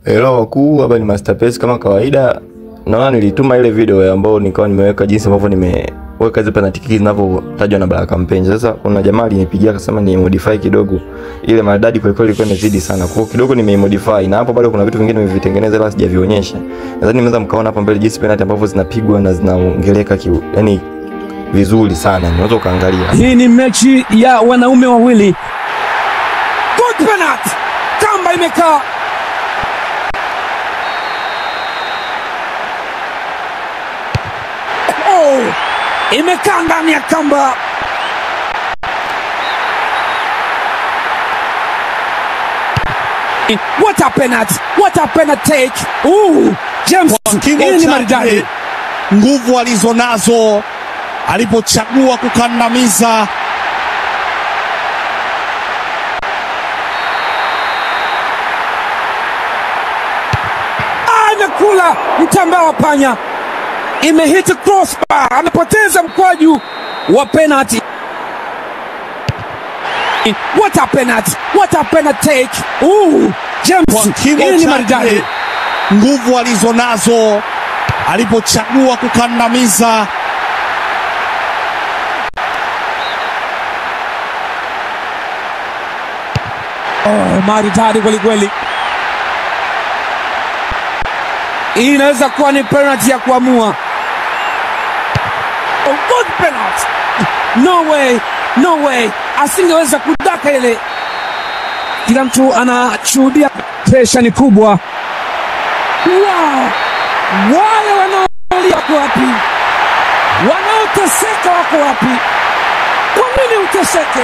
Hello wakuu, hapa ni Masterpace kama kawaida. Naona nilituma ile video ambayo nilikuwa nimeweka jinsi ambavyo nimeweka hizo penalty kicks zinavyotajwa na Baraka Mpenzi. Sasa kuna jamaa alinipigia akasema ni modify kidogo. Ile maridadi kwa kweli ilikuwa imezidi sana. Kwa hiyo kidogo nimemodify na hapo bado kuna vitu vingine nimevitengeneza ila sijavionyesha. Nadhani mnaweza mkaona hapa mbele jinsi penalty ambavyo zinapigwa na zinaongeleka yani vizuri sana. Unaweza ukaangalia. Hii ni mechi ya wanaume wawili. Good penalty. Kamba imekaa. Imekaa ndani ya kamba. What a penalty. What a penalty take. James, hii ni maridadi. Nguvu alizonazo alipochagua kukandamiza. Amekula mtambaa wa panya. Imehit crossbar, amepoteza mkwaju wa penalty. What a penalty. What a penalty take. James, hii ni maridadi. Nguvu alizonazo alipochagua kukandamiza. Maridadi kweli kweli. Hii inaweza kuwa ni penalty ya kuamua. Good penalty. No way. No way. Asingeweza kudaka ile. Kila mtu anashuhudia pressure ni kubwa. Wow. Wale wanaolia wako wapi? Wanaoteseka wako wapi? Kwa nini uteseke?